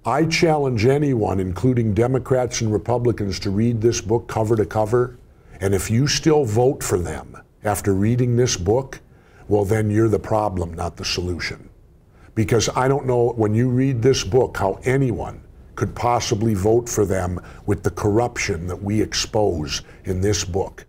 I challenge anyone, including Democrats and Republicans, to read this book cover to cover. And if you still vote for them after reading this book, well, then you're the problem, not the solution. Because I don't know, when you read this book, how anyone could possibly vote for them with the corruption that we expose in this book.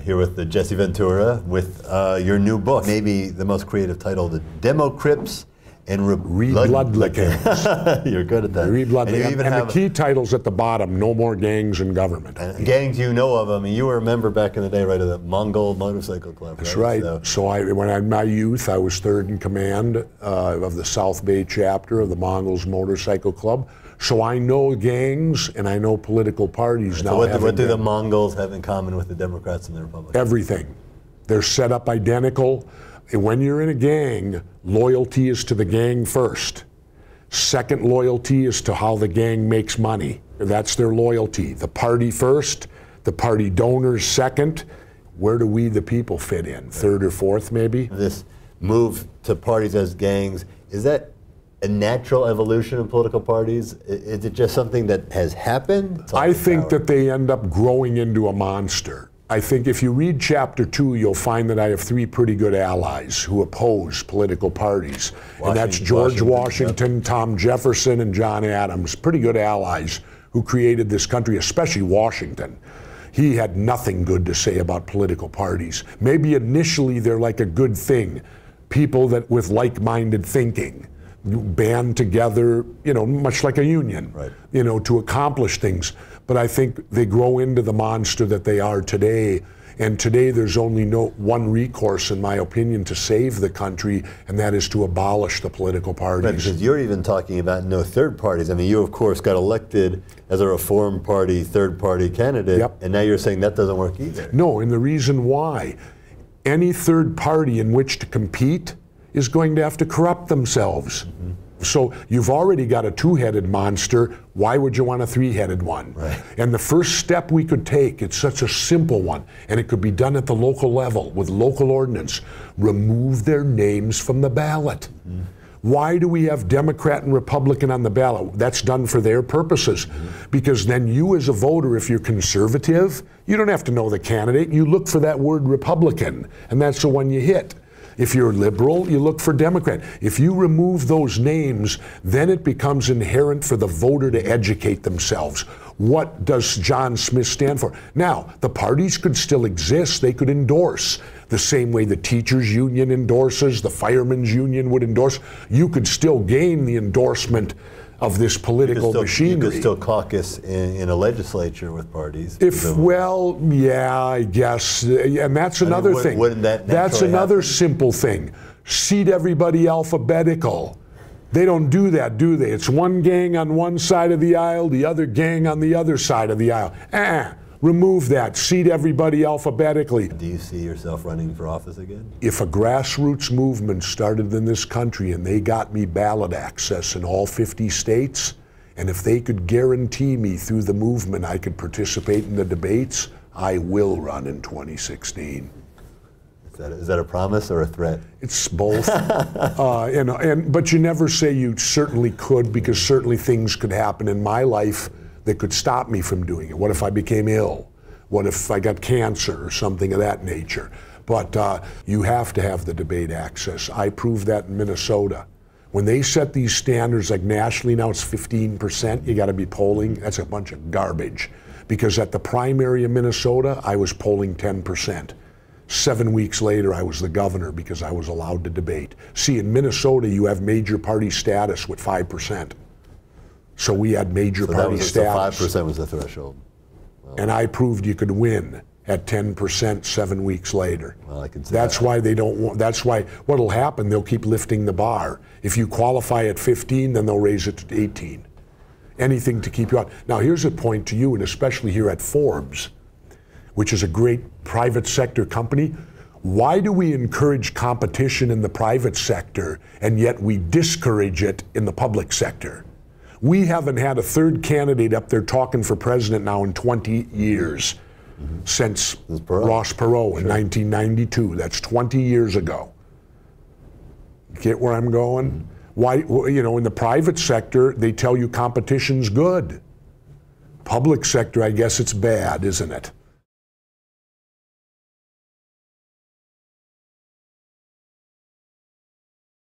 Here with Jesse Ventura with your new book, maybe the most creative title, The Democrips and Rebloodlicans. You're good at that. Rebloodlicans. And the key title's at the bottom, No More Gangs in Government. Gangs, you know of them. You were a member back in the day, right, of the Mongol Motorcycle Club. That's right. So when in my youth, I was third in command of the South Bay chapter of the Mongols Motorcycle Club. So I know gangs and I know political parties now. So what do the Mongols have in common with the Democrats and the Republicans? Everything. They're set up identical. When you're in a gang, loyalty is to the gang first. Second loyalty is to how the gang makes money. That's their loyalty. The party first, the party donors second. Where do we, the people, fit in? Third or fourth, maybe? This move to parties as gangs, is that a natural evolution of political parties? Is it just something that has happened? I think that they end up growing into a monster. I think if you read chapter 2, you'll find that I have 3 pretty good allies who oppose political parties. And that's George Washington, yep. Tom Jefferson, and John Adams. Pretty good allies who created this country, especially Washington. He had nothing good to say about political parties. Maybe initially they're like a good thing. People that with like-minded thinking band together, you know, much like a union, right, you know, to accomplish things. But I think they grow into the monster that they are today. And today there's only one recourse, in my opinion, to save the country, and that is to abolish the political parties. Right, because you're even talking about no third parties. I mean, you, of course, got elected as a Reform Party, third-party candidate, yep. And now you're saying that doesn't work either. No, and the reason why, any third party in which to compete is going to have to corrupt themselves. Mm-hmm. So you've already got a 2-headed monster. Why would you want a 3-headed one? Right. And the first step we could take, it's such a simple one, and it could be done at the local level with local ordinance. Remove their names from the ballot. Mm-hmm. Why do we have Democrat and Republican on the ballot? That's done for their purposes. Mm-hmm. Because then you as a voter, if you're conservative, you don't have to know the candidate. You look for that word Republican, and that's the one you hit. If you're liberal, you look for Democrat. If you remove those names, then it becomes inherent for the voter to educate themselves. What does John Smith stand for? Now, the parties could still exist. They could endorse the same way the teachers' union endorses, the firemen's union would endorse. You could still gain the endorsement of this political machinery. You could still caucus in a legislature with parties. Well, yeah, I guess. And that's another thing. Wouldn't that that's another simple thing. Seat everybody alphabetical. They don't do that, do they? It's one gang on one side of the aisle, the other gang on the other side of the aisle. Remove that. Seat everybody alphabetically. Do you see yourself running for office again? If a grassroots movement started in this country and they got me ballot access in all 50 states, and if they could guarantee me through the movement I could participate in the debates, I will run in 2016. Is that a promise or a threat? It's both. But you never say you certainly could, because certainly things could happen in my life that could stop me from doing it. What if I became ill? What if I got cancer or something of that nature? But you have to have the debate access. I proved that in Minnesota. When they set these standards, like nationally now it's 15%, you gotta be polling, that's a bunch of garbage. Because at the primary in Minnesota, I was polling 10%. 7 weeks later, I was the governor because I was allowed to debate. See, in Minnesota, you have major party status with 5%. So we had major party status. So 5% was the threshold. Well, and I proved you could win at 10% 7 weeks later. Well, I can see that's why they don't want, that's why what'll happen, they'll keep lifting the bar. If you qualify at 15, then they'll raise it to 18. Anything to keep you out. Now here's a point to you, and especially here at Forbes, which is a great private sector company. Why do we encourage competition in the private sector and yet we discourage it in the public sector? We haven't had a third candidate up there talking for president now in 20 years, since Ross Perot in 1992. That's 20 years ago. Get where I'm going? Why, you know, in the private sector, they tell you competition's good. Public sector, I guess it's bad, isn't it?